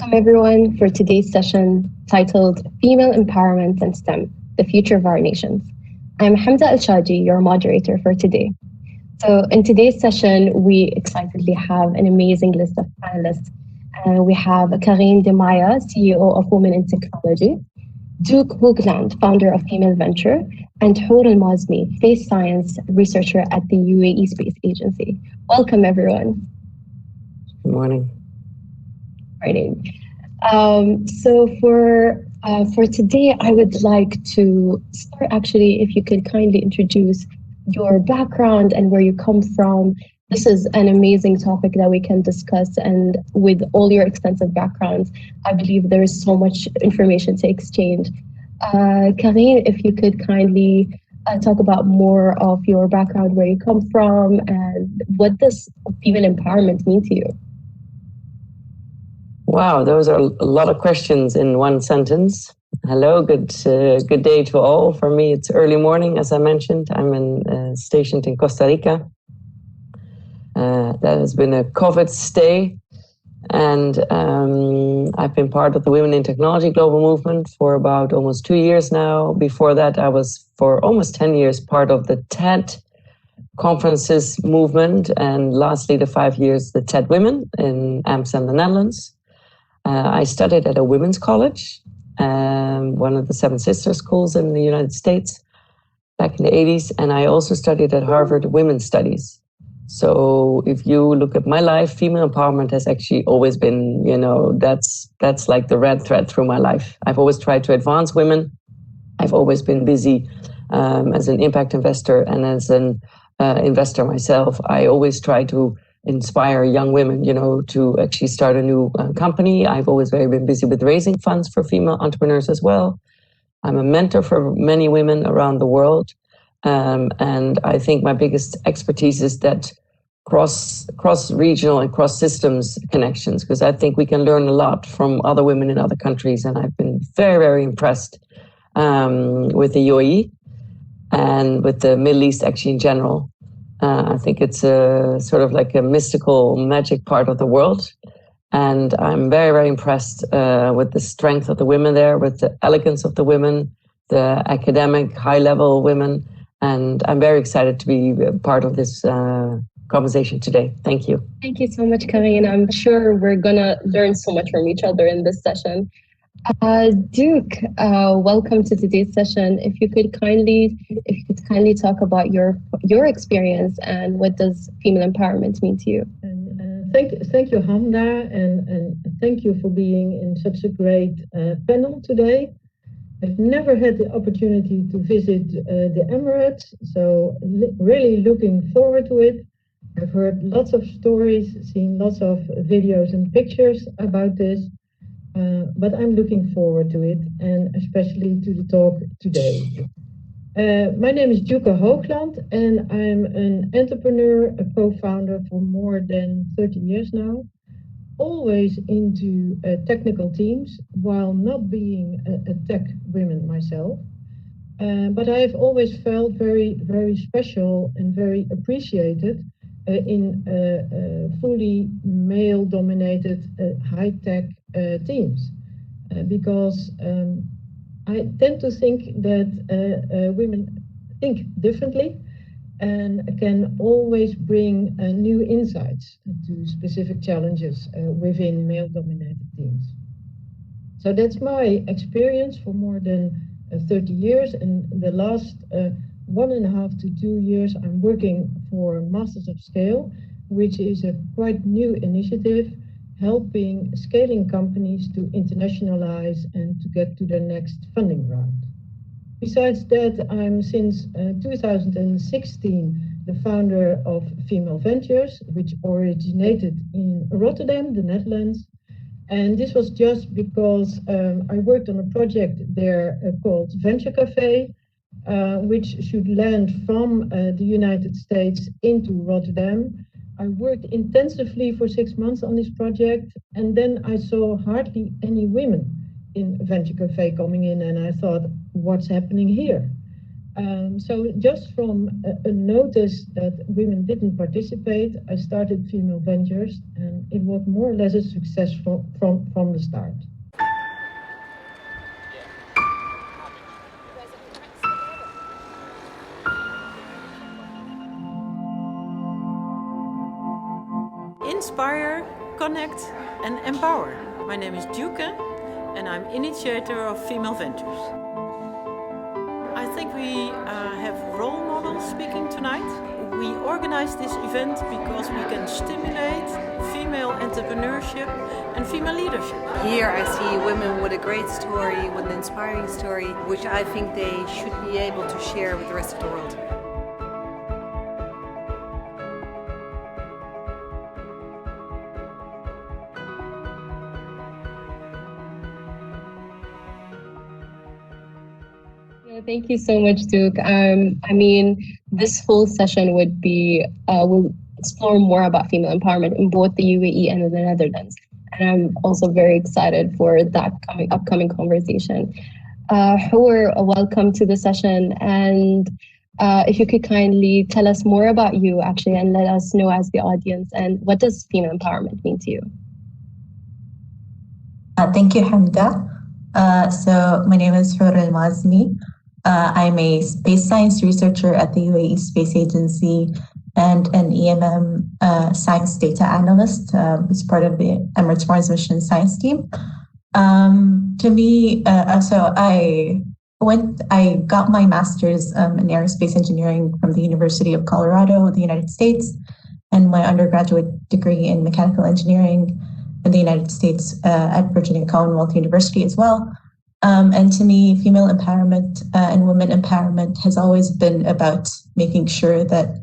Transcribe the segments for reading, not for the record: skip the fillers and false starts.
Welcome everyone for today's session titled Female Empowerment and STEM, the Future of Our Nations. I'm Hamda Alshaiji, your moderator for today. So in today's session, we excitedly have an amazing list of panelists. We have Carine Meyere, CEO of Women in Technology, Dieuwke Hoogland, founder of FemaleVentures, and Hoor Mazmi, space science researcher at the UAE Space Agency. Welcome everyone. Good morning. So for today, I would like to start actually, if you could kindly introduce your background and where you come from. This is an amazing topic that we can discuss, and with all your extensive backgrounds, I believe there is so much information to exchange. Carine, if you could kindly talk about more of your background, where you come from, and what does female empowerment mean to you? Wow, those are a lot of questions in one sentence. Hello, good day to all. For me, it's early morning, as I mentioned. I'm stationed in Costa Rica. That has been a COVID stay, and I've been part of the Women in Technology global movement for about almost 2 years now. Before that, I was for almost 10 years part of the TED conferences movement, and lastly, the 5 years, the TED Women in Amsterdam, the Netherlands. I studied at a women's college, one of the Seven Sisters schools in the United States back in the 80s. And I also studied at Harvard Women's Studies. So if you look at my life, female empowerment has actually always been, that's like the red thread through my life. I've always tried to advance women. I've always been busy as an impact investor, and as an investor myself, I always try to inspire young women, to actually start a new company. I've always been busy with raising funds for female entrepreneurs as well. I'm a mentor for many women around the world. And I think my biggest expertise is that cross-regional and cross-systems connections, because I think we can learn a lot from other women in other countries. And I've been very, very impressed with the UAE and with the Middle East actually in general. I think it's a sort of like a mystical, magic part of the world. And I'm very, very impressed with the strength of the women there, with the elegance of the women, the academic, high-level women. And I'm very excited to be part of this conversation today. Thank you. Thank you so much, Carine. I'm sure we're going to learn so much from each other in this session. Dieuwke, welcome to today's session. If you could kindly talk about your experience and what does female empowerment mean to you. Thank you, Hamda, and thank you for being in such a great panel today. I've never had the opportunity to visit the Emirates, so really looking forward to it. I've heard lots of stories, seen lots of videos and pictures about this. But I'm looking forward to it, and especially to the talk today. My name is Dieuwke Hoogland, and I'm an entrepreneur, a co-founder for more than 30 years now, always into technical teams, while not being a tech woman myself. But I've always felt very, very special and very appreciated in fully male-dominated high-tech teams, because I tend to think that women think differently and can always bring new insights to specific challenges within male-dominated teams. So that's my experience for more than 30 years, and the last 1.5 to 2 years I'm working for Masters of Scale, which is a quite new initiative helping scaling companies to internationalize and to get to their next funding round. Besides that, I'm since 2016 the founder of FemaleVentures, which originated in Rotterdam, the Netherlands. And this was just because I worked on a project there called Venture Cafe, which should land from the United States into Rotterdam. I worked intensively for 6 months on this project, and then I saw hardly any women in Venture Cafe coming in, and I thought, what's happening here? So just from a notice that women didn't participate, I started FemaleVentures, and it was more or less a success from the start. Inspire, connect and empower. My name is Dieuwke and I'm Initiator of FemaleVentures. I think we have role models speaking tonight. We organize this event because we can stimulate female entrepreneurship and female leadership. Here I see women with a great story, with an inspiring story, which I think they should be able to share with the rest of the world. Thank you so much, Dieuwke. I mean, this whole session would be, will explore more about female empowerment in both the UAE and in the Netherlands. And I'm also very excited for that upcoming conversation. Hoor, welcome to the session. And if you could kindly tell us more about you, actually, and let us know as the audience, and what does female empowerment mean to you? Thank you, Hamda. So my name is Hoor Mazmi. I'm a space science researcher at the UAE Space Agency and an EMM science data analyst who's part of the Emirates Mars Mission science team. So I got my master's in aerospace engineering from the University of Colorado, the United States, and my undergraduate degree in mechanical engineering in the United States at Virginia Commonwealth University as well. And to me, female empowerment and women empowerment has always been about making sure that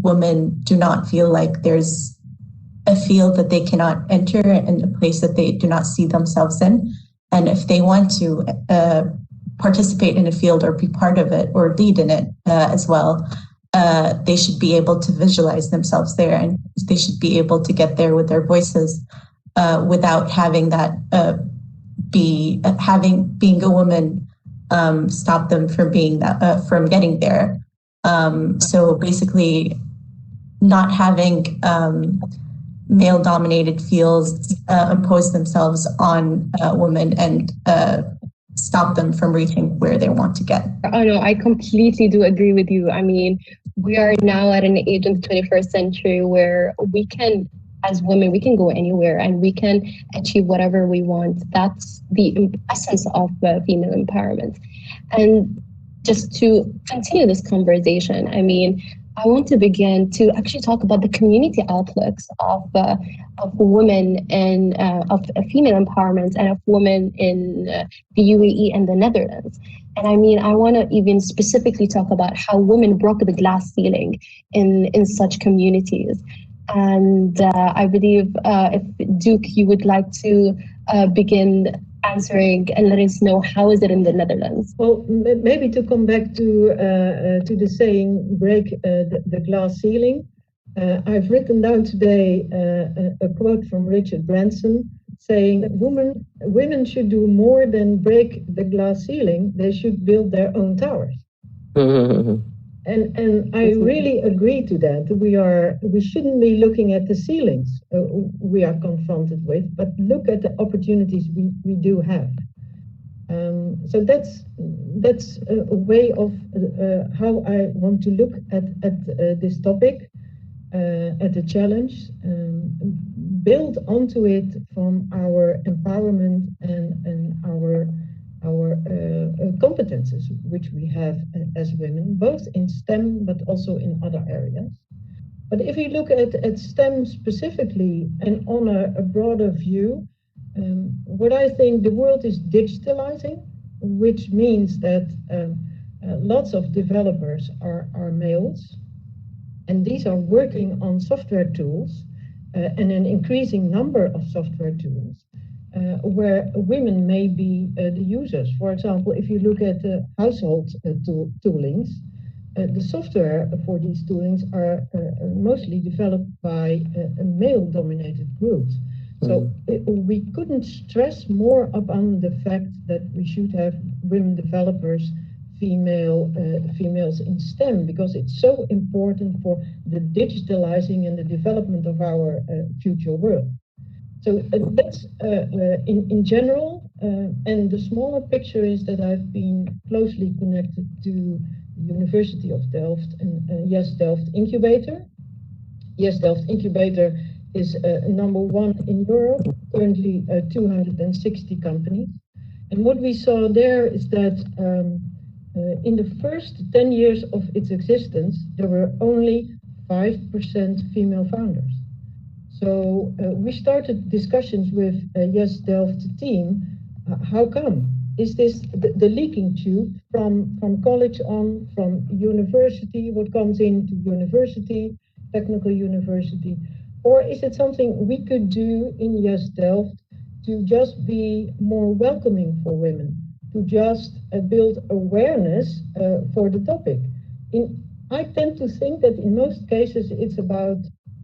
women do not feel like there's a field that they cannot enter and a place that they do not see themselves in. And if they want to participate in a field or be part of it or lead in it as well, they should be able to visualize themselves there, and they should be able to get there with their voices without having that being a woman stop them from being that from getting there. So basically, not having male-dominated fields impose themselves on women and stop them from reaching where they want to get. Oh no, I completely do agree with you. I mean, we are now at an age in the 21st century where we can, as women, we can go anywhere and we can achieve whatever we want. That's the essence of female empowerment. And just to continue this conversation, I mean, I want to begin to actually talk about the community outlooks of women and of female empowerment and of women in the UAE and the Netherlands. And I mean, I want to even specifically talk about how women broke the glass ceiling in such communities. And I believe if Dieuwke, you would like to begin answering and let us know how is it in the Netherlands? Well, maybe to come back to the saying "break the glass ceiling." I've written down today a quote from Richard Branson saying that women should do more than break the glass ceiling. They should build their own towers. And I really agree to that. We shouldn't be looking at the ceilings we are confronted with, but look at the opportunities we do have. So that's a way of how I want to look at this topic, at the challenge, build onto it from our empowerment and our competences which we have as women, both in STEM but also in other areas. But if you look at STEM specifically and on a broader view, what I think the world is digitalizing, which means that lots of developers are males, and these are working on software tools and an increasing number of software tools where women may be the users. For example, if you look at household toolings, the software for these toolings are mostly developed by male-dominated groups. So we couldn't stress more upon the fact that we should have women developers females in STEM, because it's so important for the digitalizing and the development of our future world. So that's in general, and the smaller picture is that I've been closely connected to the University of Delft and Yes Delft Incubator. Yes Delft Incubator is number one in Europe, currently 260 companies. And what we saw there is that in the first 10 years of its existence, there were only 5% female founders. So we started discussions with Yes Delft team. How come? Is this the leaking tube from college on, from university, what comes into university, technical university? Or is it something we could do in Yes Delft to just be more welcoming for women, to just build awareness for the topic? I tend to think that in most cases it's about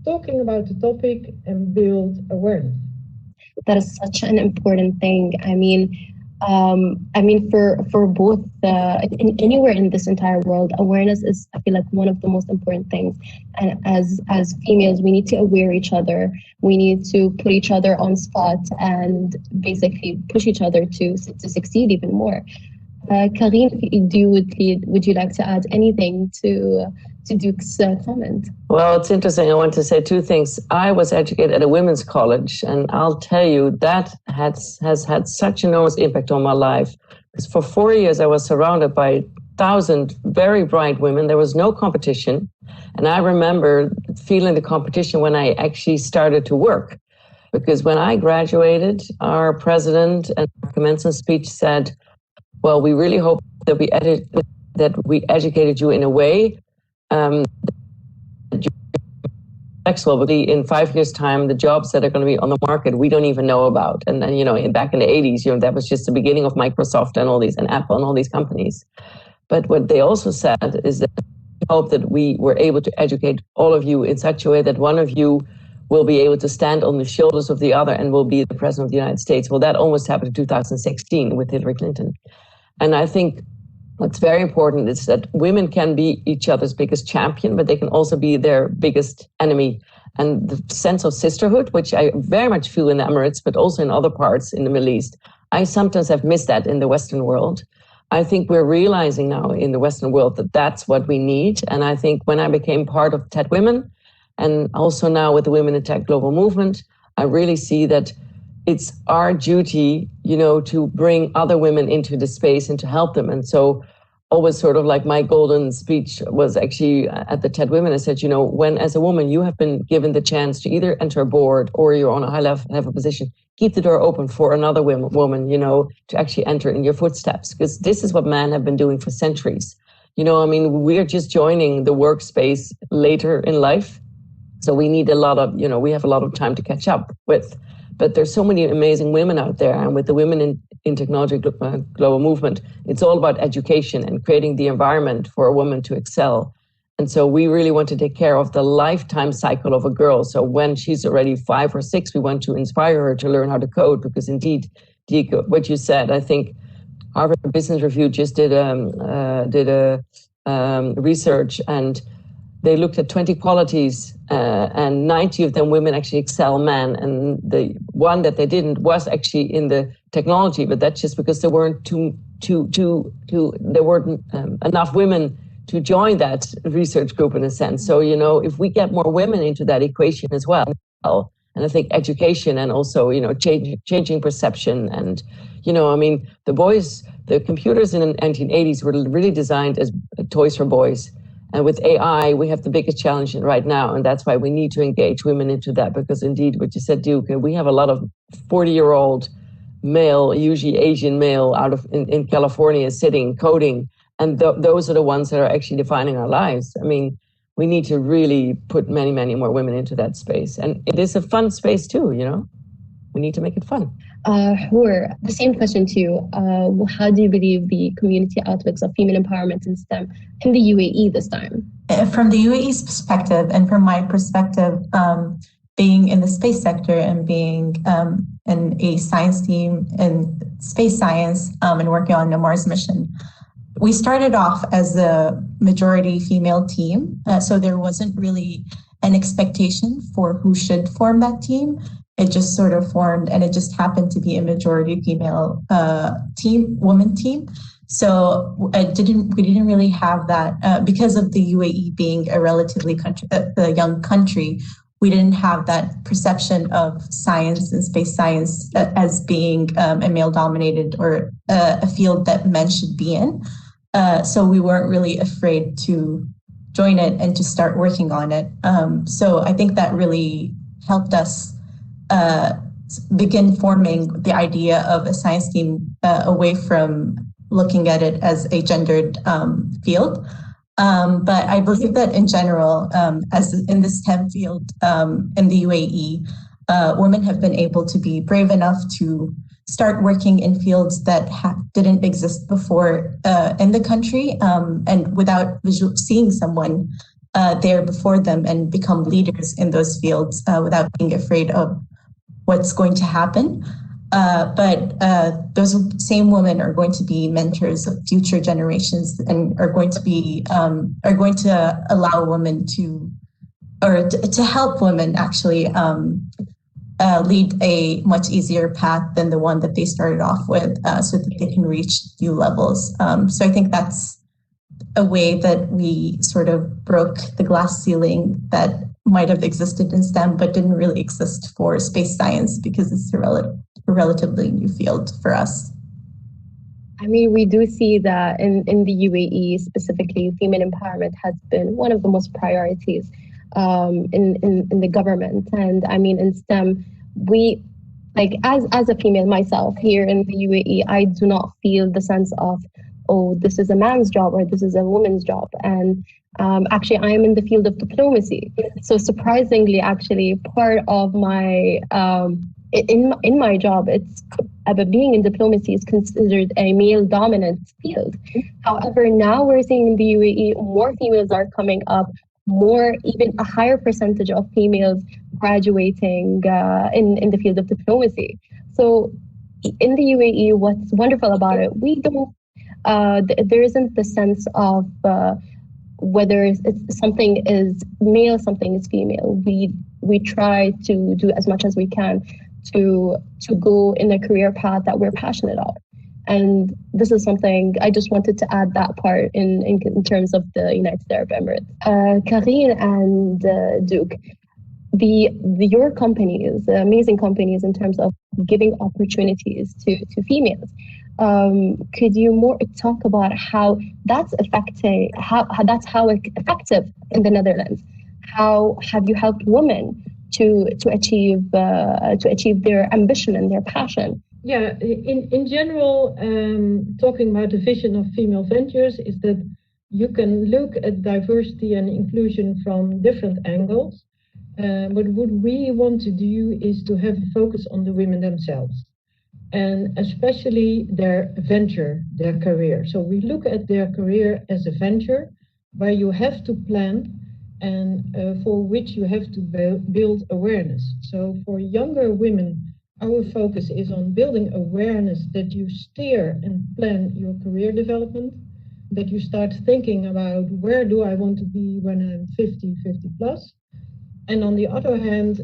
talking about the topic and build awareness. That is such an important thing. I mean, for both anywhere in this entire world, awareness is, I feel like, one of the most important things. And as females, we need to aware each other. We need to put each other on spot and basically push each other to succeed even more. Carine, would you like to add anything to Dieuwke's comment? Well, it's interesting. I want to say two things. I was educated at a women's college, and I'll tell you that has had such enormous impact on my life. Because for 4 years, I was surrounded by 1,000 very bright women. There was no competition. And I remember feeling the competition when I actually started to work. Because when I graduated, our president and commencement speech said, well, we really hope that we educated you in a way that you're flexible. But in 5 years' time, the jobs that are going to be on the market, we don't even know about. And then, back in the 80s, that was just the beginning of Microsoft and all these, and Apple and all these companies. But what they also said is that we hope that we were able to educate all of you in such a way that one of you will be able to stand on the shoulders of the other and will be the president of the United States. Well, that almost happened in 2016 with Hillary Clinton. And I think what's very important is that women can be each other's biggest champion, but they can also be their biggest enemy. And the sense of sisterhood, which I very much feel in the Emirates, but also in other parts in the Middle East, I sometimes have missed that in the Western world. I think we're realizing now in the Western world that that's what we need. And I think when I became part of TED Women, and also now with the Women in Tech Global Movement, I really see that it's our duty, to bring other women into the space and to help them. And so always sort of like my golden speech was actually at the TED Women. I said, when as a woman, you have been given the chance to either enter a board or you're on a high level position, keep the door open for another woman, to actually enter in your footsteps. Because this is what men have been doing for centuries. We're just joining the workspace later in life. So we need we have a lot of time to catch up with. But there's so many amazing women out there. And with the Women in Technology Global Movement, it's all about education and creating the environment for a woman to excel. And so we really want to take care of the lifetime cycle of a girl. So when she's already 5 or 6, we want to inspire her to learn how to code. Because indeed, Dieuwke, what you said, I think Harvard Business Review just did a research, and they looked at 20 qualities, and 90 of them women actually excel men. And the one that they didn't was actually in the technology, but that's just because there weren't there weren't enough women to join that research group in a sense. So, if we get more women into that equation as well, and I think education and also, changing perception and, the computers in the 1980s were really designed as toys for boys. And with AI, we have the biggest challenge right now. And that's why we need to engage women into that. Because indeed, what you said, Dieuwke, we have a lot of 40-year-old male, usually Asian male in California sitting, coding. And those are the ones that are actually defining our lives. We need to really put many, many more women into that space. And it is a fun space too, We need to make it fun. Hoor, the same question to you. How do you believe the community outlooks of female empowerment in STEM in the UAE this time? From the UAE's perspective and from my perspective, being in the space sector and being in a science team in space science and working on the Mars mission, we started off as a majority female team, so there wasn't really an expectation for who should form that team. It just sort of formed, and it just happened to be a majority female woman team. So we didn't really have that because of the UAE being a relatively young country. We didn't have that perception of science and space science as being a male-dominated or a field that men should be in. So we weren't really afraid to join it and to start working on it. So I think that really helped us begin forming the idea of a science team away from looking at it as a gendered field. But I believe that in general, as in the STEM field in the UAE, women have been able to be brave enough to start working in fields that didn't exist before in the country, and without seeing someone there before them, and become leaders in those fields without being afraid of what's going to happen. But those same women are going to be mentors of future generations, and are going to allow women to help women actually lead a much easier path than the one that they started off with, so that they can reach new levels. So I think that's a way that we sort of broke the glass ceiling that might have existed in STEM but didn't really exist for space science, because it's a relatively new field for us. I mean, we do see that in the UAE specifically, female empowerment has been one of the most priorities in the government. And I mean, in STEM, we, like, as a female myself here in the UAE, I do not feel the sense of, oh, this is a man's job or this is a woman's job. And actually, I am in the field of diplomacy. So surprisingly, actually, part of my in my job, it's being in diplomacy is considered a male-dominant field. However, now we're seeing in the UAE more females are coming up, even a higher percentage of females graduating in the field of diplomacy. So in the UAE, what's wonderful about it, we don't. There isn't the sense of whether it's something is male, something is female. We try to do as much as we can to go in a career path that we're passionate about. And this is something I just wanted to add that part in terms of the United Arab Emirates. Carine and Dieuwke, your companies, amazing companies in terms of giving opportunities to females. Could you more talk about how that's affecting, how effective in the Netherlands? How have you helped women to achieve their ambition and their passion? Yeah, in general, talking about the vision of Female Ventures is that you can look at diversity and inclusion from different angles. But what we want to do is to have a focus on the women themselves, and especially their venture, their career. So we look at their career as a venture where you have to plan and for which you have to build awareness. So for younger women, our focus is on building awareness that you steer and plan your career development, that you start thinking about where do I want to be when I'm 50 plus. And on the other hand,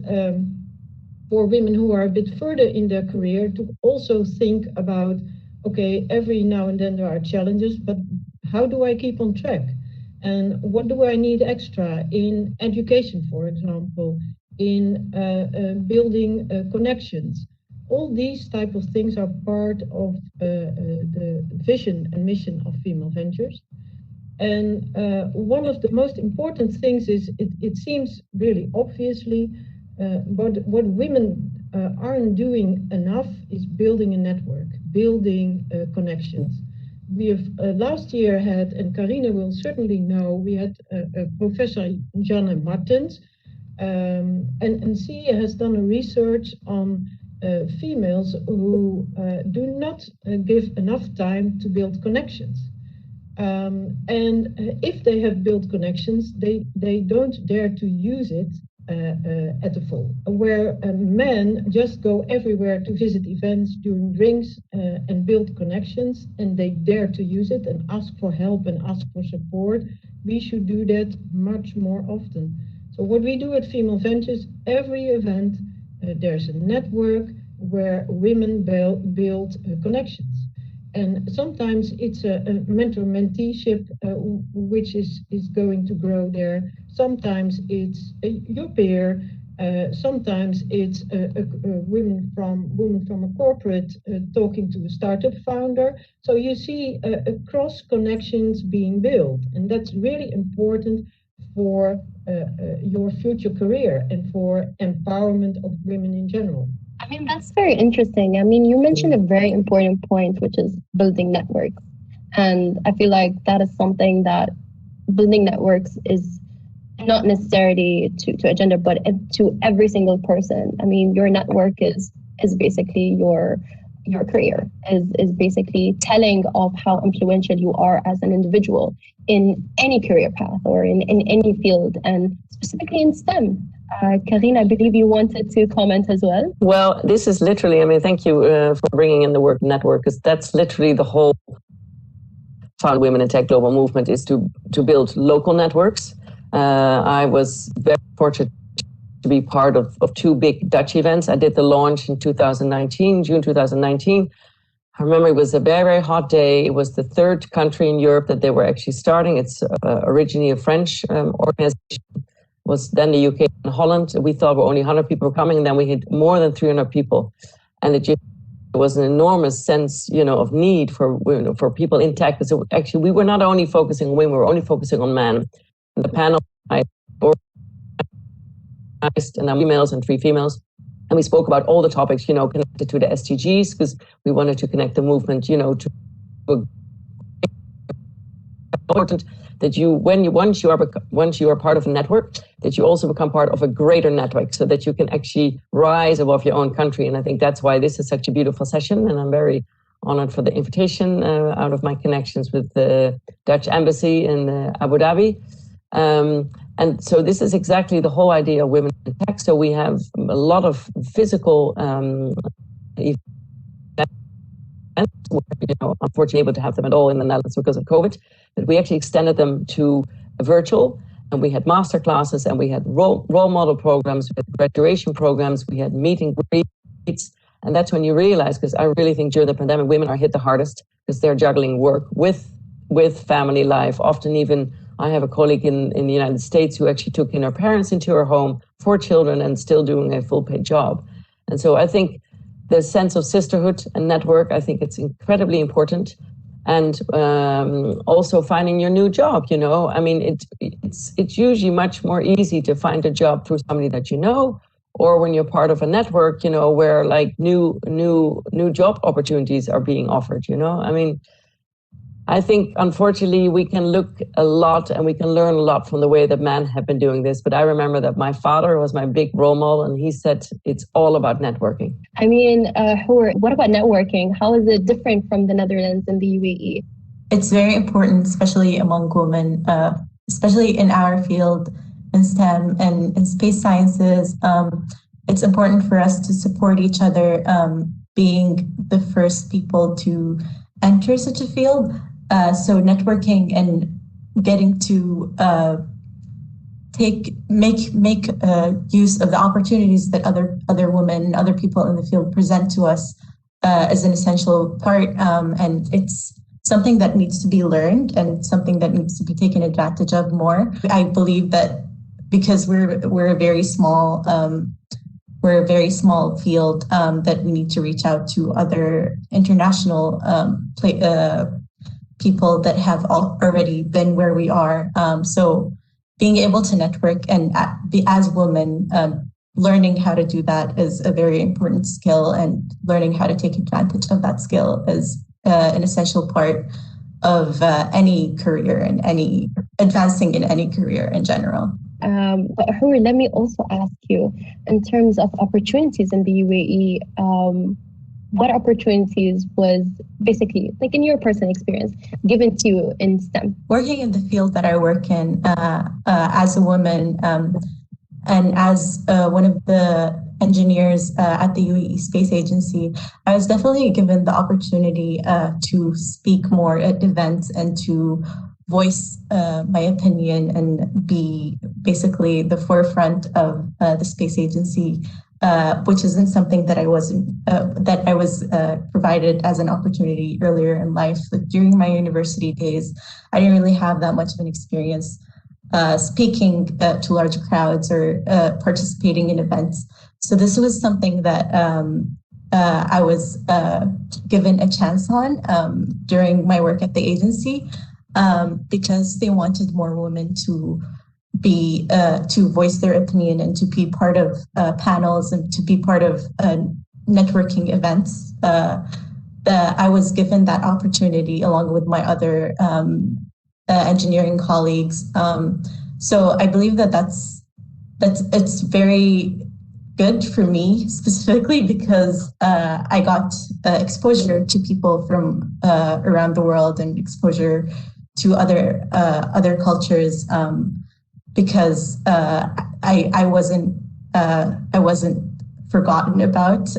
for women who are a bit further in their career, to also think about, okay, every now and then there are challenges, but how do I keep on track? And what do I need extra in education, for example, in building connections? All these type of things are part of the vision and mission of Female Ventures. And one of the most important things is, it seems really obviously, but what women aren't doing enough is building a network, building connections. We have last year had, and Carine will certainly know, we had Professor Janne Martens, and she has done a research on females who do not give enough time to build connections. And if they have built connections, they don't dare to use it at the full, where men just go everywhere to visit events, during drinks, and build connections, and they dare to use it and ask for help and ask for support. We should do that much more often. So what we do at FemaleVentures, every event, there's a network where women build connections. And sometimes it's a mentor-menteeship which is going to grow there. Sometimes it's your peer. Sometimes it's a woman from a corporate talking to a startup founder. So you see cross connections being built, and that's really important for your future career and for empowerment of women in general. I mean, that's very interesting. I mean, you mentioned a very important point, which is building networks. And I feel like that is something that building networks is not necessarily to a gender, but to every single person. I mean, your network is basically your career, is basically telling of how influential you are as an individual in any career path or in any field, and specifically in STEM. Carine, I believe you wanted to comment as well. Well, this is literally, I mean, thank you for bringing in the word network, because that's literally the whole Found Women in Tech Global Movement, is to build local networks. I was very fortunate to be part of two big Dutch events. I did the launch in 2019, June 2019. I remember it was a very, very hot day. It was the third country in Europe that they were actually starting. It's originally a French organization. Was then the UK and Holland. We thought only 100 people were coming, and then we had more than 300 people. And it just was an enormous sense, of need for people in tech. Because actually, we were not only focusing on women, we were only focusing on men. And the panel I organized, and females and 3 females. And we spoke about all the topics, connected to the SDGs, because we wanted to connect the movement, to important that once you are part of a network, that you also become part of a greater network, so that you can actually rise above your own country. And I think that's why this is such a beautiful session. And I'm very honored for the invitation out of my connections with the Dutch embassy in Abu Dhabi. And so this is exactly the whole idea of women in tech. So we have a lot of physical events. We're unfortunately able to have them at all in the Netherlands because of COVID, but we actually extended them to virtual, and we had master classes, and we had role model programs, we had graduation programs, we had meet and greets. And that's when you realize, because I really think during the pandemic, women are hit the hardest because they're juggling work with family life. Often even, I have a colleague in the United States who actually took in her parents into her home, 4 children, and still doing a full paid job. And so I think the sense of sisterhood and network, I think it's incredibly important. And also finding your new job, I mean, it's usually much more easy to find a job through somebody that you know, or when you're part of a network, where like new job opportunities are being offered, I mean, I think, unfortunately, we can look a lot and we can learn a lot from the way that men have been doing this. But I remember that my father was my big role model, and he said it's all about networking. I mean, Hoor, what about networking? How is it different from the Netherlands and the UAE? It's very important, especially among women, especially in our field in STEM and in space sciences. It's important for us to support each other, being the first people to enter such a field. So networking and getting to make use of the opportunities that other women and other people in the field present to us is an essential part, and it's something that needs to be learned and something that needs to be taken advantage of more. I believe that because we're a very small field, that we need to reach out to other international people that have already been where we are. So being able to network and as women, learning how to do that is a very important skill, and learning how to take advantage of that skill is an essential part of any career and advancing in any career in general. But Hoor, let me also ask you, in terms of opportunities in the UAE, what opportunities was basically, like in your personal experience, given to you in STEM? Working in the field that I work in as a woman, And as one of the engineers at the UAE Space Agency, I was definitely given the opportunity to speak more at events and to voice my opinion and be basically the forefront of the space agency, which isn't something that I was provided as an opportunity earlier in life. Like during my university days, I didn't really have that much of an experience speaking to large crowds or participating in events. So this was something that I was given a chance on during my work at the agency. Because they wanted more women to be to voice their opinion and to be part of panels and to be part of networking events. I was given that opportunity along with my other engineering colleagues. So I believe that's it's very good for me specifically because I got exposure to people from around the world and exposure to other cultures because I wasn't forgotten about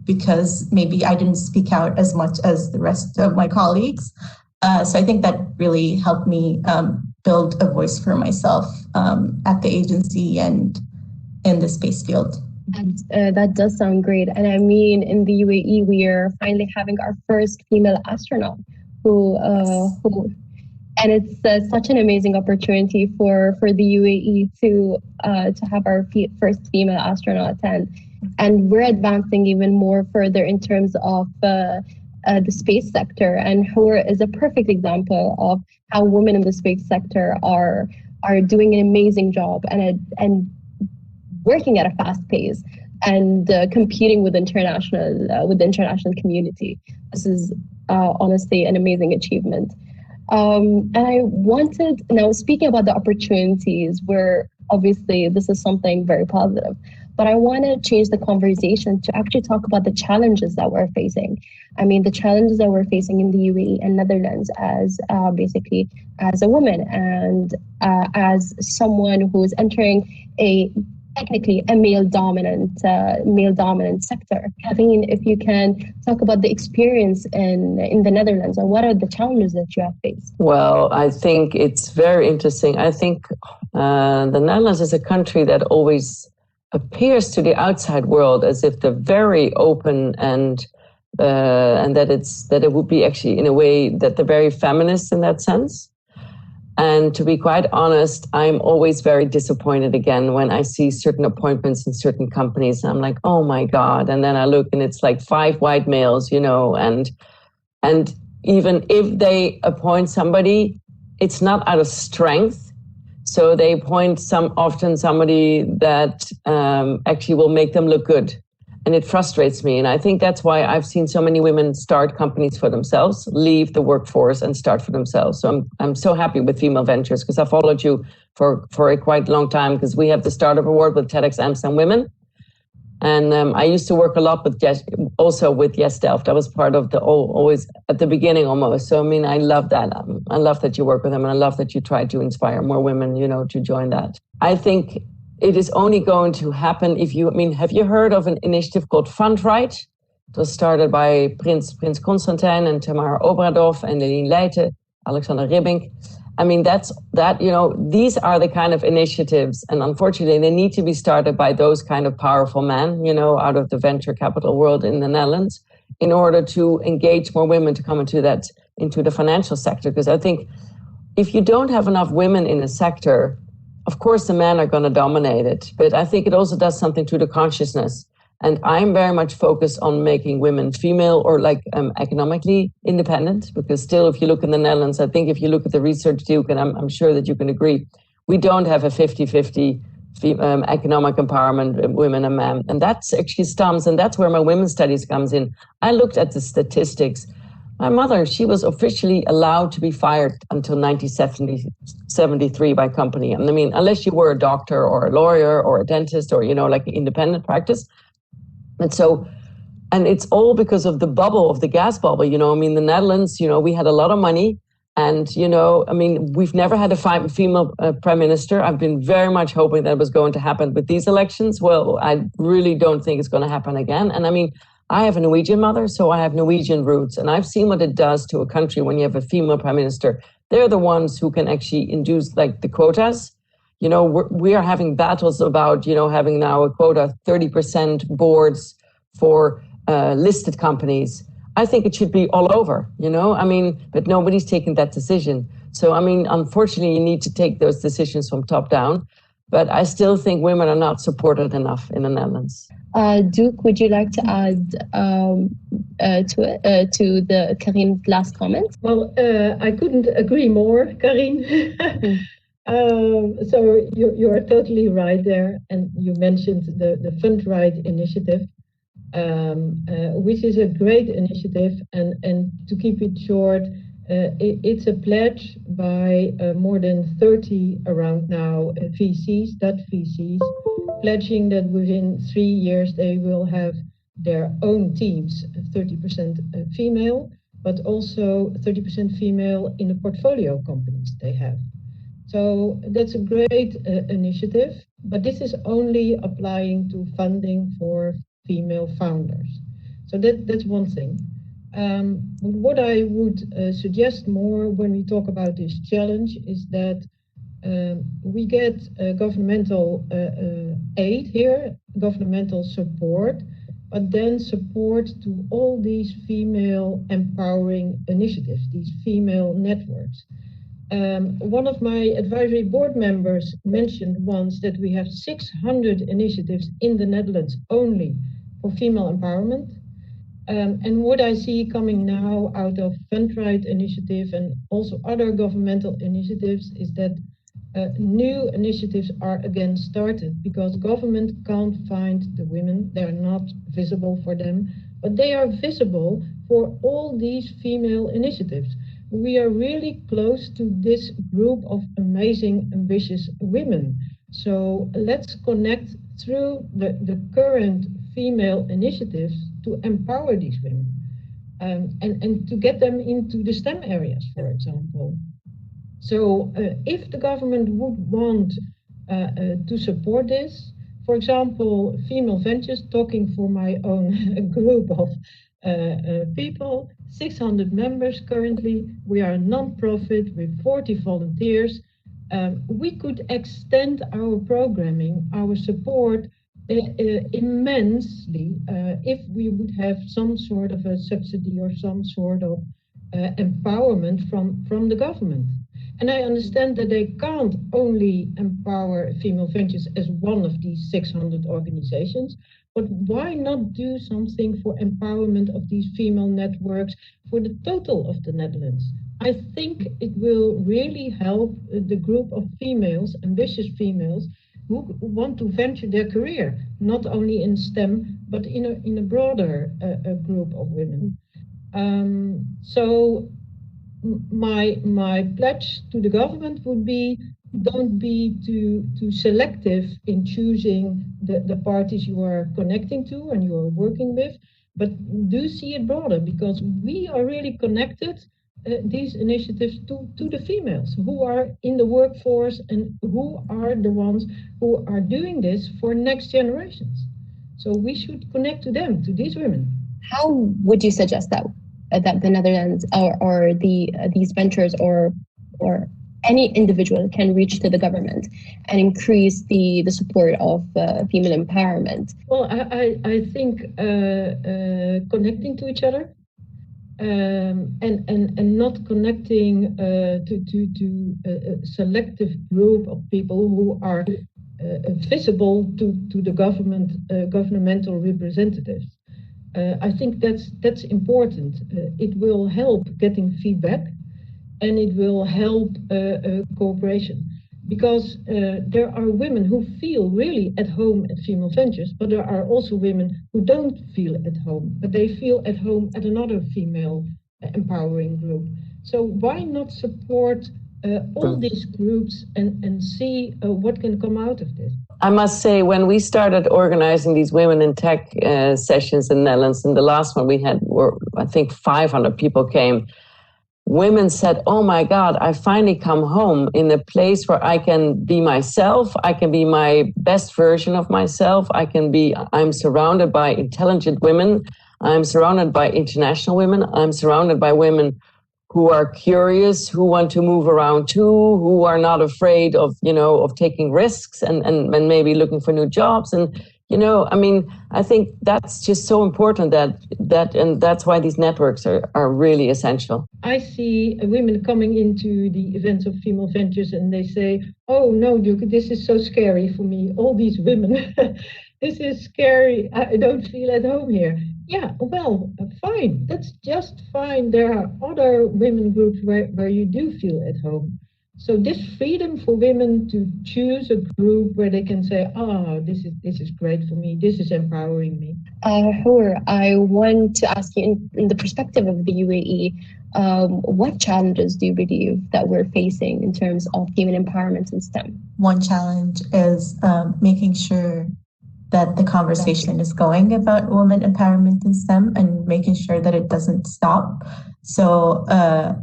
because maybe I didn't speak out as much as the rest of my colleagues. So I think that really helped me build a voice for myself at the agency and in the space field. That does sound great. And I mean, in the UAE, we are finally having our first female astronaut who and it's such an amazing opportunity for the UAE to have our first female astronaut, and we're advancing even more further in terms of the space sector. And Hoor is a perfect example of how women in the space sector are doing an amazing job and working at a fast pace and competing with the international community. This is honestly an amazing achievement. And I wanted, now speaking about the opportunities, where obviously this is something very positive, but I want to change the conversation to actually talk about the challenges that we're facing. I mean, the challenges that we're facing in the UAE and Netherlands as basically as a woman and as someone who is entering technically a male-dominant sector. Carine, if you can talk about the experience in the Netherlands and what are the challenges that you have faced? Well, I think it's very interesting. I think the Netherlands is a country that always appears to the outside world as if they're very open and that it would be actually in a way that they're very feminist in that sense. And to be quite honest, I'm always very disappointed again when I see certain appointments in certain companies. I'm like, oh my God. And then I look and it's like 5 white males, and even if they appoint somebody, it's not out of strength. So they appoint often somebody that actually will make them look good. And it frustrates me. And I think that's why I've seen so many women start companies for themselves, leave the workforce and start for themselves. So I'm so happy with FemaleVentures because I followed you for a quite long time because we have the Startup Award with TEDx Amsterdam Women. And I used to work a lot with also with Yes Delft. I was part of always at the beginning almost. So, I mean, I love that. I love that you work with them and I love that you try to inspire more women, to join that. I think it is only going to happen have you heard of an initiative called Fundright? It was started by Prince Constantijn and Tamara Obradov and Lelien Leijten, Alexander Ribbink. I mean, these are the kind of initiatives, and unfortunately, they need to be started by those kind of powerful men, out of the venture capital world in the Netherlands, in order to engage more women to come into the financial sector. Because I think if you don't have enough women in a sector, of course, the men are going to dominate it, but I think it also does something to the consciousness. And I'm very much focused on making women female or economically independent, because still, if you look in the Netherlands, I think if you look at the research, Dieuwke, and I'm sure that you can agree, we don't have a 50-50 economic empowerment of women and men. And that's actually stems, and that's where my women's studies comes in. I looked at the statistics. My mother, she was officially allowed to be fired until 1973 by company. I mean, unless you were a doctor or a lawyer or a dentist or, independent practice. And it's all because of the gas bubble, the Netherlands, we had a lot of money And, we've never had a female prime minister. I've been very much hoping that was going to happen with these elections. Well, I really don't think it's going to happen again. And I have a Norwegian mother, so I have Norwegian roots. And I've seen what it does to a country when you have a female prime minister. They're the ones who can actually induce the quotas. We are having battles about, having now a quota, 30% boards for listed companies. I think it should be all over, but nobody's taking that decision. So, unfortunately, you need to take those decisions from top down. But I still think women are not supported enough in the Netherlands. Dieuwke, would you like to add to the Carine's last comment? Well, I couldn't agree more, Carine. So you are totally right there. And you mentioned the Fund Right initiative. Which is a great initiative, and to keep it short, it's a pledge by more than 30 around now Dutch VCs, pledging that within 3 years they will have their own teams, 30% female, but also 30% female in the portfolio companies they have. So that's a great initiative, but this is only applying to funding for female founders. So that's one thing. What I would suggest more when we talk about this challenge is that we get governmental aid here, governmental support, but then support to all these female empowering initiatives, these female networks. One of my advisory board members mentioned once that we have 600 initiatives in the Netherlands only for female empowerment. And what I see coming now out of Fund Right initiative and also other governmental initiatives is that new initiatives are again started because government can't find the women. They're not visible for them, but they are visible for all these female initiatives. We are really close to this group of amazing, ambitious women. So let's connect through the current female initiatives to empower these women and to get them into the STEM areas, for example. So if the government would want to support this, for example, FemaleVentures, talking for my own group of people, 600 members currently, we are a non-profit with 40 volunteers. We could extend our programming, our support immensely if we would have some sort of a subsidy or some sort of empowerment from the government. And I understand that they can't only empower FemaleVentures as one of these 600 organizations, but why not do something for empowerment of these female networks for the total of the Netherlands? I think it will really help the group of females, ambitious females, who want to venture their career, not only in STEM, but in a broader group of women. So my pledge to the government would be, don't be too selective in choosing the parties you are connecting to and you are working with, but do see it broader, because we are really connected, these initiatives, to the females who are in the workforce and who are the ones who are doing this for next generations. So we should connect to them, to these women. How would you suggest that the Netherlands or these ventures or any individual can reach to the government and increase the support of female empowerment? Well, I think connecting to each other and not connecting to a selective group of people who are visible to the governmental representatives. I think that's important. It will help getting feedback, and it will help cooperation, because there are women who feel really at home at FemaleVentures, but there are also women who don't feel at home, but they feel at home at another female empowering group. So why not support all these groups and see what can come out of this? I must say, when we started organizing these women in tech sessions in the Netherlands, and the last one we had, I think 500 people came. women said, oh my God, I finally come home in a place where I can be myself. I can be my best version of myself. I'm surrounded by intelligent women. I'm surrounded by international women. I'm surrounded by women who are curious, who want to move around too, who are not afraid of taking risks and maybe looking for new jobs. And, I think that's just so important and that's why these networks are really essential. I see women coming into the events of Female Ventures and they say, oh no, Dieuwke, this is so scary for me. All these women, this is scary. I don't feel at home here. Yeah, well, fine. That's just fine. There are other women groups where you do feel at home. So this freedom for women to choose a group where they can say, this is great for me, this is empowering me. Hoor, I want to ask you, in the perspective of the UAE, what challenges do you believe that we're facing in terms of female empowerment in STEM? One challenge is making sure that the conversation is going about women empowerment in STEM and making sure that it doesn't stop. So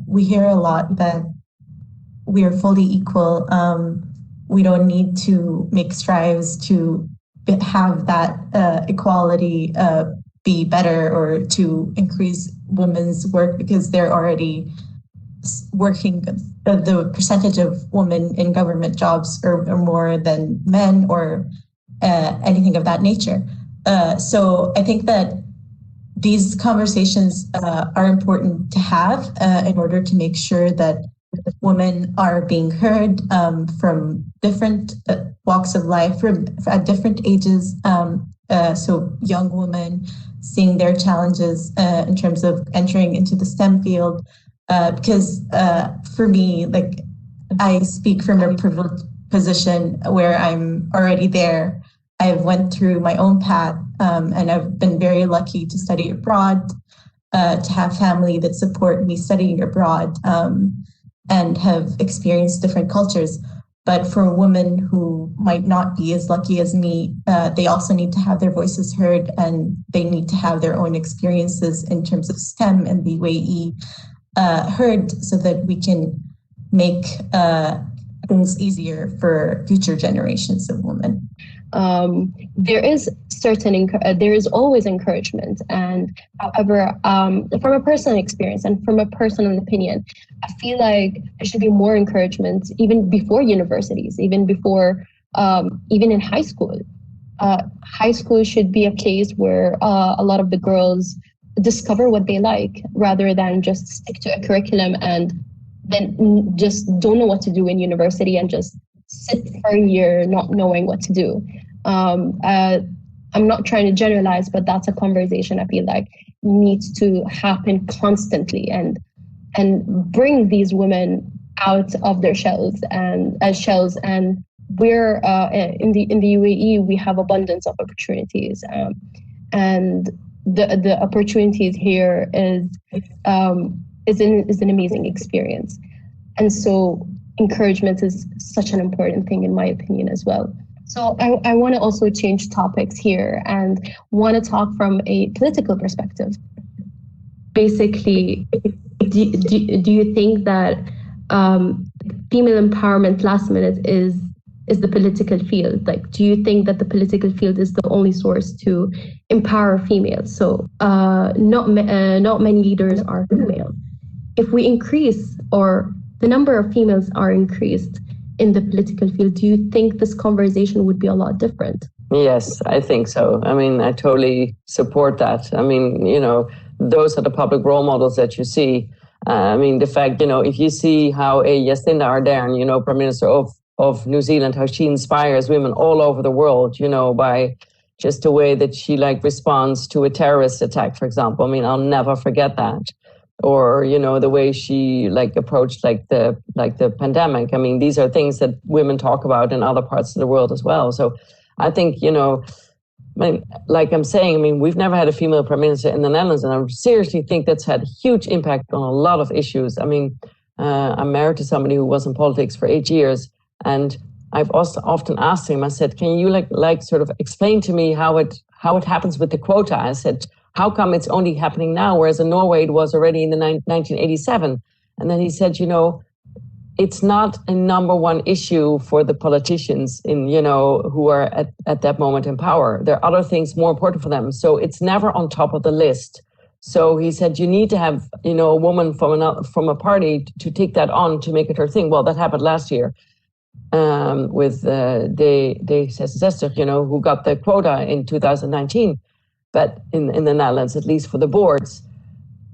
we hear a lot that we are fully equal. We don't need to make strives to have that equality be better or to increase women's work because they're already working. The percentage of women in government jobs are more than men or anything of that nature. So I think that these conversations are important to have in order to make sure that women are being heard from different walks of life, at different ages. So young women seeing their challenges in terms of entering into the STEM field. Because for me, like I speak from a privileged position where I'm already there. I've went through my own path and I've been very lucky to study abroad, to have family that support me studying abroad. And have experienced different cultures. But for women who might not be as lucky as me, they also need to have their voices heard and they need to have their own experiences in terms of STEM and the UAE heard so that we can make things easier for future generations of women. There is always encouragement, and however, from a personal experience and from a personal opinion, I feel like there should be more encouragement even before universities, even in high school. High school should be a place where a lot of the girls discover what they like rather than just stick to a curriculum and then just don't know what to do in university and just sit for a year not knowing what to do. I'm not trying to generalize, but that's a conversation I feel like needs to happen constantly and bring these women out of their shells. And we're in the UAE, we have abundance of opportunities, and the opportunities here is an amazing experience. And so encouragement is such an important thing in my opinion as well. So I want to also change topics here and want to talk from a political perspective. Basically, do you think that female empowerment last minute is the political field? Like, do you think that the political field is the only source to empower females? So not many leaders are female. If we increase or the number of females are increased in the political field, do you think this conversation would be a lot different? Yes, I think so. I mean, I totally support that. I mean, those are the public role models that you see. I mean, the fact, if you see how a Jacinda Ardern, Prime Minister of New Zealand, how she inspires women all over the world, by just the way that she responds to a terrorist attack, for example. I mean, I'll never forget that. Or, the way she approached the pandemic. I mean, these are things that women talk about in other parts of the world as well. So I think, like I'm saying, we've never had a female prime minister in the Netherlands, and I seriously think that's had a huge impact on a lot of issues. I mean, I'm married to somebody who was in politics for 8 years, and I've also often asked him, I said, can you sort of explain to me how it happens with the quota? I said, how come it's only happening now, whereas in Norway it was already in the 1987? And then he said, it's not a number one issue for the politicians who are at that moment in power. There are other things more important for them. So it's never on top of the list. So he said, you need to have, a woman from a party to take that on to make it her thing. Well, that happened last year with D66, who got the quota in 2019, but in the Netherlands, at least for the boards.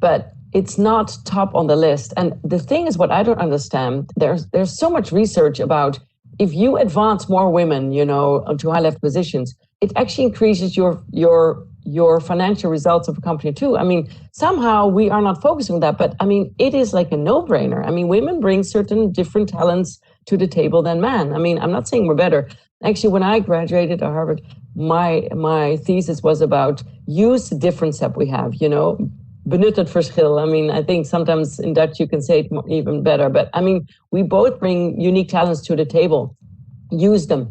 But it's not top on the list. And the thing is, what I don't understand, there's so much research about if you advance more women, onto high level positions, it actually increases your financial results of a company too. I mean, somehow we are not focusing on that, but I mean, it is like a no-brainer. I mean, women bring certain different talents to the table than men. I mean, I'm not saying we're better. Actually, when I graduated at Harvard, my thesis was about use the difference that we have, benut het verschil. I mean, I think sometimes in Dutch you can say it even better, but I mean, we both bring unique talents to the table. Use them.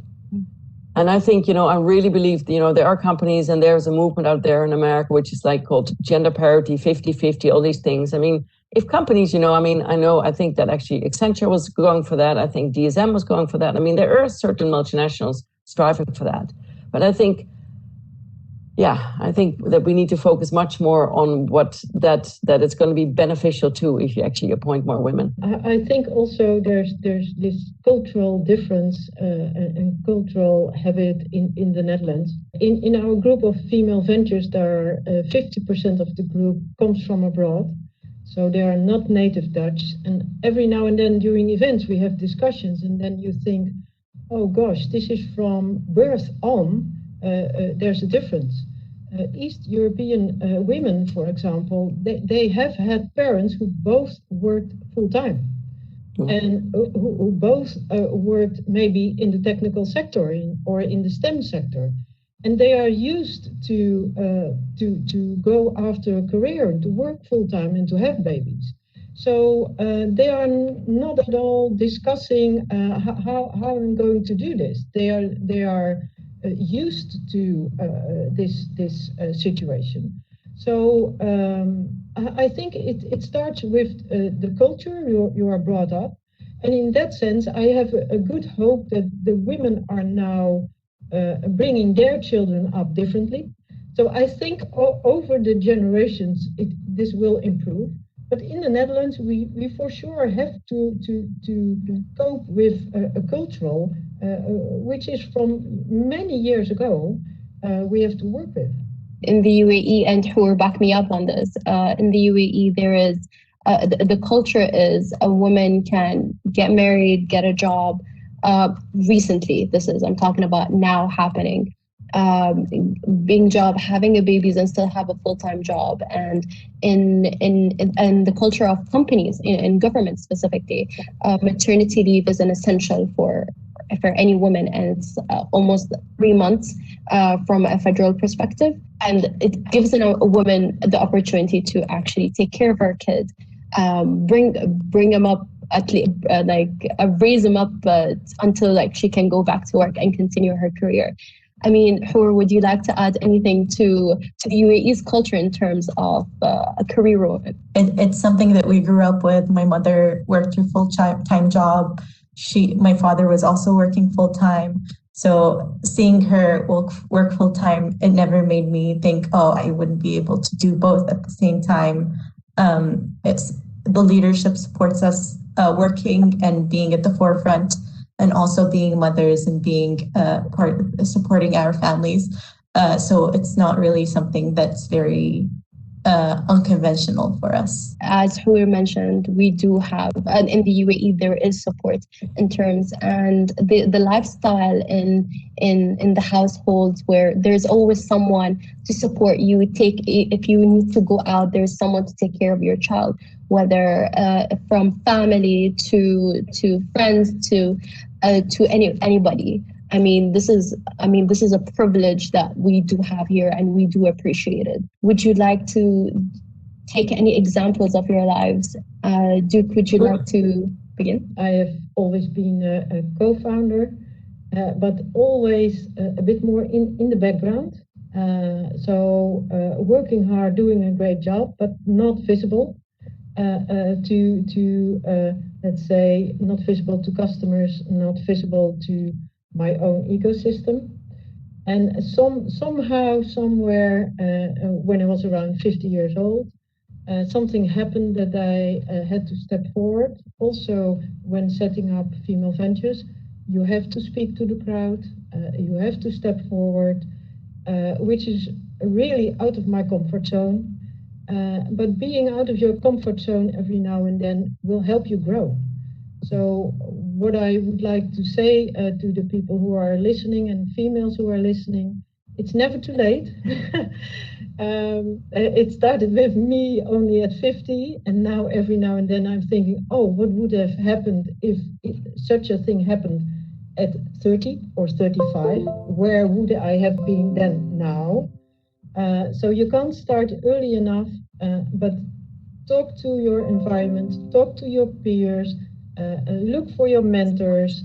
And I think, I really believe, there are companies and there's a movement out there in America, which is like called gender parity, 50-50, all these things. I mean, if companies, I think that actually Accenture was going for that. I think DSM was going for that. I mean, there are certain multinationals striving for that. But I think that we need to focus much more on that it's going to be beneficial too if you actually appoint more women. I think also there's this cultural difference and cultural habit in the Netherlands. In our group of female ventures, there are 50% of the group comes from abroad. So they are not native Dutch. And every now and then during events, we have discussions. And then you think, oh gosh, this is from birth on. There's a difference. East European women, for example, they have had parents who both worked full-time and who both worked maybe in the technical sector or in the STEM sector. And they are used to go after a career, to work full-time and to have babies. So they are not at all discussing how I'm going to do this. They are used to this situation. So I think it starts with the culture you are brought up. And in that sense, I have a good hope that the women are now bringing their children up differently. So I think over the generations, this will improve. But in the Netherlands, we for sure have to cope with a cultural, which is from many years ago, we have to work with. In the UAE, and Hoor, back me up on this, in the UAE, there is, the culture is a woman can get married, get a job. Recently, I'm talking about now happening. Being having a baby and still have a full-time job, and in the culture of companies, in government specifically, maternity leave is an essential for any woman, and it's almost 3 months from a federal perspective, and it gives a woman the opportunity to actually take care of her kids, bring them up, at least raise them up until she can go back to work and continue her career. I mean, Hoor, would you like to add anything to the UAE's culture in terms of a career role? It's something that we grew up with. My mother worked a full-time job. My father was also working full-time. So seeing her work full-time, it never made me think, I wouldn't be able to do both at the same time. The leadership supports us working and being at the forefront, and also being mothers and being supporting our families. So it's not really something that's very unconventional for us. As Hoor mentioned, we do have, and in the UAE, there is support in terms, and the lifestyle in the households where there's always someone to support you. If you need to go out, there's someone to take care of your child, whether from family to friends to anybody. I mean, this is a privilege that we do have here, and we do appreciate it. Would you like to take any examples of your lives? Dieuwke, would you like to begin? I have always been a co-founder, but always a bit more in the background. So working hard, doing a great job, but not visible. let's say, not visible to customers, not visible to my own ecosystem. And somehow, somewhere, when I was around 50 years old, something happened that I had to step forward. Also, when setting up FemaleVentures, you have to speak to the crowd, you have to step forward, which is really out of my comfort zone. But being out of your comfort zone every now and then will help you grow. So what I would like to say to the people who are listening and females who are listening, it's never too late. It started with me only at 50, and now every now and then I'm thinking, oh, what would have happened if such a thing happened at 30 or 35? Where would I have been then now? So you can't start early enough, but talk to your environment, talk to your peers, look for your mentors,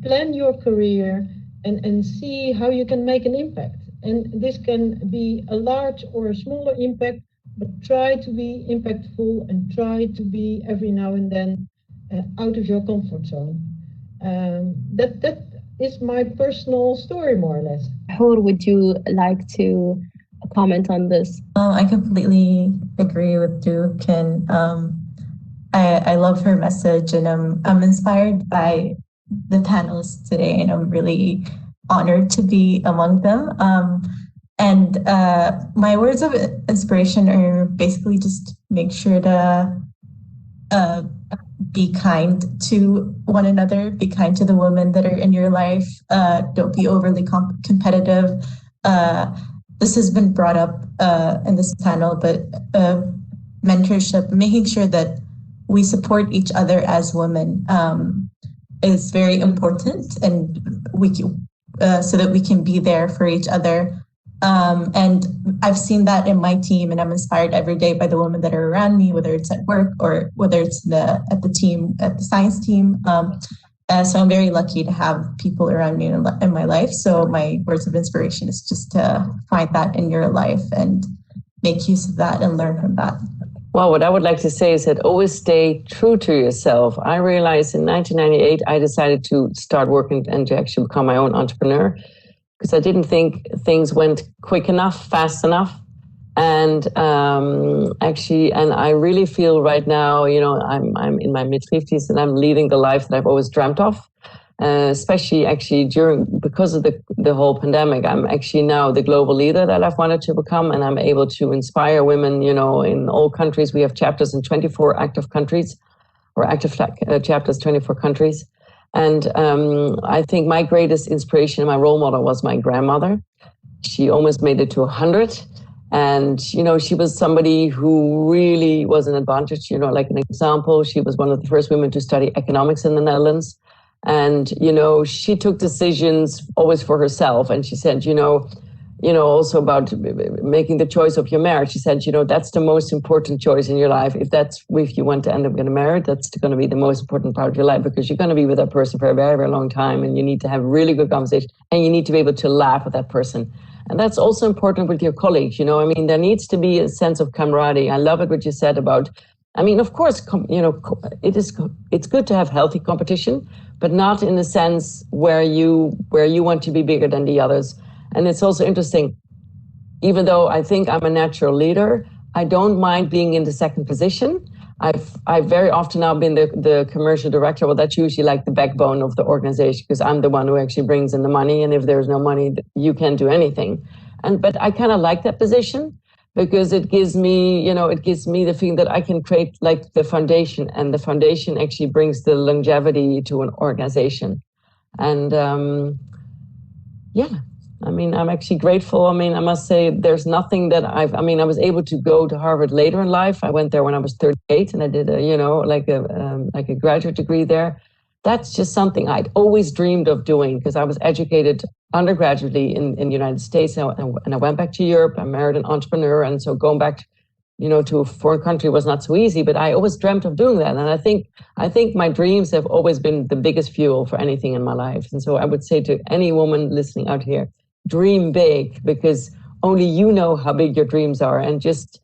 plan your career, and see how you can make an impact. And this can be a large or a smaller impact, but try to be impactful and try to be every now and then out of your comfort zone. That is my personal story, more or less. Hoor, would you like to comment on this? I completely agree with Dieuwke, and I love her message, and I'm inspired by the panelists today, and I'm really honored to be among them. And my words of inspiration are basically just make sure to be kind to one another, be kind to the women that are in your life. Don't be overly competitive. This has been brought up in this panel, but mentorship, making sure that we support each other as women is very important, and so that we can be there for each other. And I've seen that in my team, and I'm inspired every day by the women that are around me, whether it's at work or whether it's at the science team. So I'm very lucky to have people around me in my life. So my words of inspiration is just to find that in your life and make use of that and learn from that. Well, what I would like to say is that always stay true to yourself. I realized in 1998, I decided to start working and to actually become my own entrepreneur, because I didn't think things went quick enough, fast enough. And and I really feel right now, I'm in my mid-50s and I'm leading the life that I've always dreamt of. Especially actually because of the whole pandemic, I'm actually now the global leader that I've wanted to become, and I'm able to inspire women, in all countries. We have chapters in 24 active countries, or active chapters, 24 countries. And I think my greatest inspiration, my role model was my grandmother. She almost made it to 100. And, she was somebody who really was an advantage, like an example. She was one of the first women to study economics in the Netherlands. And, she took decisions always for herself. And she said, also about making the choice of your marriage. She said, that's the most important choice in your life. If you want to end up getting married, that's going to be the most important part of your life, because you're going to be with that person for a very, very long time. And you need to have really good conversation, and you need to be able to laugh with that person. And that's also important with your colleagues. There needs to be a sense of camaraderie. I love it what you said about, of course, it's good to have healthy competition, but not in the sense where you want to be bigger than the others. And it's also interesting, even though I think I'm a natural leader, I don't mind being in the second position. I've very often now been the commercial director. Well, that's usually like the backbone of the organization, because I'm the one who actually brings in the money. And if there's no money, you can't do anything. But I kind of like that position, because it gives me the feeling that I can create like the foundation, and the foundation actually brings the longevity to an organization. And I'm actually grateful. I must say there's nothing that I was able to go to Harvard later in life. I went there when I was 38 and I did a graduate degree there. That's just something I'd always dreamed of doing, because I was educated undergraduately in the United States, and I went back to Europe. I married an entrepreneur, and so going back to a foreign country was not so easy, but I always dreamt of doing that. And I think my dreams have always been the biggest fuel for anything in my life. And so I would say to any woman listening out here, dream big, because only you know how big your dreams are, and just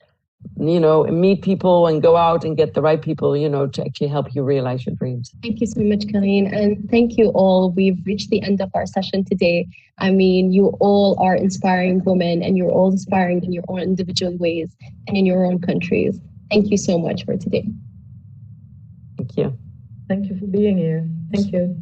meet people and go out and get the right people, to actually help you realize your dreams. Thank you so much, Carine. And thank you all. We've reached the end of our session today. I mean, you all are inspiring women, and you're all inspiring in your own individual ways and in your own countries. Thank you so much for today. Thank you. Thank you for being here. Thank you.